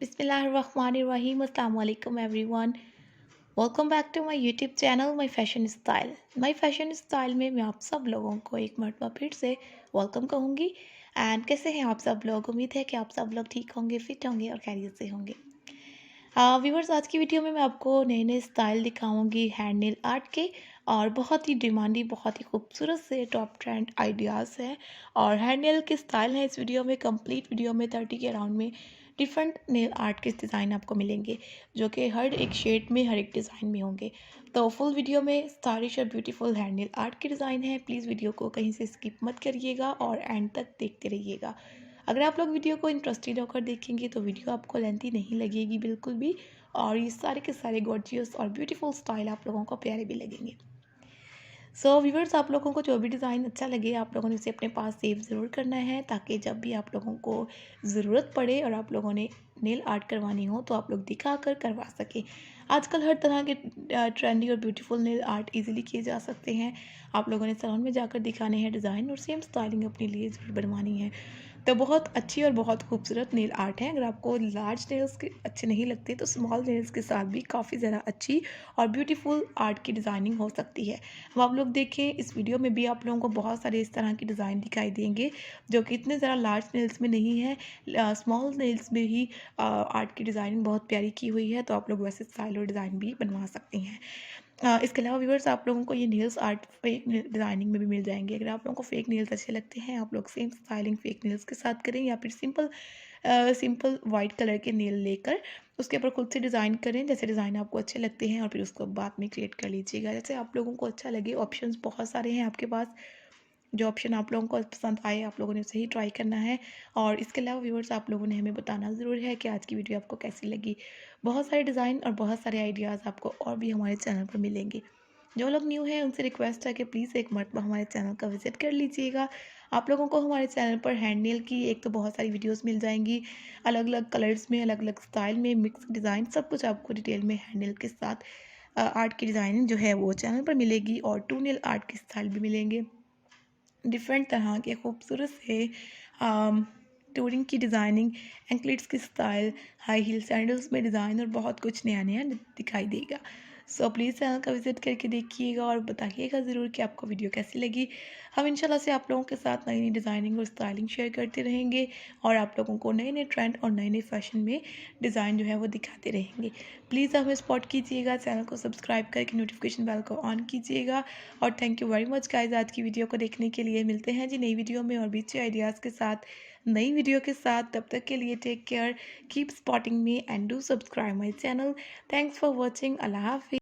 बिस्मिल्लाहिर्रहमानिर्रहीम अस्सलाम वालेकुम everyone. Welcome back to my YouTube channel my fashion style. My fashion style में मैं आप सब लोगों को एक मरतबा फिर से वेलकम कहूँगी। एंड कैसे हैं आप सब लोग? उम्मीद है कि आप सब लोग ठीक होंगे, फिट होंगे और खैरियत से होंगे। व्यूवर्स, आज की वीडियो में मैं आपको नए नए स्टाइल दिखाऊंगी हैंड नेल आर्ट के, और बहुत ही डिमांडी, बहुत ही खूबसूरत से टॉप ट्रेंड आइडियाज़ हैं और हैंड नेल के स्टाइल हैं। इस वीडियो में, कंप्लीट वीडियो में 30 के अराउंड में डिफरेंट नेल आर्ट के डिज़ाइन आपको मिलेंगे, जो कि हर एक शेड में, हर एक डिज़ाइन में होंगे। तो फुल वीडियो में स्टाइलिश और ब्यूटीफुल हैंड नेल आर्ट के डिज़ाइन हैं। प्लीज़ वीडियो को कहीं से स्किप मत करिएगा और एंड तक देखते रहिएगा। अगर आप लोग वीडियो को इंटरेस्टेड होकर देखेंगे तो वीडियो आपको लेंथी नहीं लगेगी बिल्कुल भी, और ये सारे के सारे गॉर्जियस और ब्यूटीफुल स्टाइल आप लोगों को प्यारे भी लगेंगे। सो व्यूवर्स, आप लोगों को जो भी डिज़ाइन अच्छा लगे आप लोगों ने इसे अपने पास सेव ज़रूर करना है, ताकि जब भी आप लोगों को ज़रूरत पड़े और आप लोगों ने नेल आर्ट करवानी हो तो आप लोग दिखा कर करवा सकें। आजकल हर तरह के ट्रेंडी और ब्यूटीफुल नेल आर्ट इजीली किए जा सकते हैं। आप लोगों ने सैलून में जाकर दिखाने हैं डिज़ाइन और सेम स्टाइलिंग अपने लिए ज़रूर बनवानी है। तो बहुत अच्छी और बहुत खूबसूरत नेल आर्ट है। अगर आपको लार्ज नेल्स के अच्छे नहीं लगते तो स्मॉल नेल्स के साथ भी काफ़ी ज़्यादा अच्छी और ब्यूटीफुल आर्ट की डिज़ाइनिंग हो सकती है। अब आप लोग देखें, इस वीडियो में भी आप लोगों को बहुत सारे इस तरह के डिज़ाइन दिखाई देंगे जो कि इतने ज़्यादा लार्ज नेल्स में नहीं है, स्मॉल नेल्स में ही आर्ट की डिज़ाइनिंग बहुत प्यारी की हुई है। तो आप लोग वैसे स्टाइल और डिज़ाइन भी बनवा सकते हैं। इसके अलावा व्यूअर्स, आप लोगों को ये नेल्स आर्ट फेक डिज़ाइनिंग में भी मिल जाएंगे। अगर आप लोगों को फेक नेल्स अच्छे लगते हैं, आप लोग सेम स्टाइलिंग फेक नेल्स के साथ करें, या फिर सिंपल वाइट कलर के नेल लेकर उसके ऊपर खुद से डिज़ाइन करें, जैसे डिज़ाइन आपको अच्छे लगते हैं, और फिर उसको बाद में क्रिएट कर लीजिएगा जैसे आप लोगों को अच्छा लगे। ऑप्शंस बहुत सारे हैं आपके पास, जो ऑप्शन आप लोगों को पसंद आए आप लोगों ने उसे ही ट्राई करना है। और इसके अलावा व्यूअर्स, आप लोगों ने हमें बताना ज़रूर है कि आज की वीडियो आपको कैसी लगी। बहुत सारे डिज़ाइन और बहुत सारे आइडियाज़ आपको और भी हमारे चैनल पर मिलेंगे। जो लोग न्यू हैं उनसे रिक्वेस्ट है कि प्लीज़ एक मरतबा हमारे चैनल का विज़िट कर लीजिएगा। आप लोगों को हमारे चैनल पर हैंड नेल की एक तो बहुत सारी वीडियोस मिल जाएंगी, अलग अलग कलर्स में, अलग अलग स्टाइल में, मिक्स डिज़ाइन, सब कुछ आपको डिटेल में हैंड नेल के साथ आर्ट की डिज़ाइनिंग जो है वो चैनल पर मिलेगी, और टू नेल आर्ट के स्टाइल भी मिलेंगे। डिफरेंट तरह के खूबसूरत से टूरिंग की डिज़ाइनिंग, एंकलेट्स की स्टाइल, हाई हील सैंडल्स में डिज़ाइन और बहुत कुछ नया नया दिखाई देगा। सो प्लीज़ चैनल का विज़िट करके देखिएगा और बताइएगा ज़रूर कि आपको वीडियो कैसी लगी। हम इंशाल्लाह से आप लोगों के साथ नई नई डिज़ाइनिंग और स्टाइलिंग शेयर करते रहेंगे, और आप लोगों को नए नए ट्रेंड और नए नए फैशन में डिज़ाइन जो है वो दिखाते रहेंगे। प्लीज़ हमें सपोर्ट कीजिएगा, चैनल को सब्सक्राइब करके नोटिफिकेशन बेल को ऑन कीजिएगा। और thank you very much guys आज की वीडियो को देखने के लिए। मिलते हैं जी नई वीडियो में और भी अच्छे आइडियाज़ के साथ, नई वीडियो के साथ। तब तक के लिए take care, keep spotting me and do subscribe my channel. Thanks for watching. अल्लाह हाफिज़।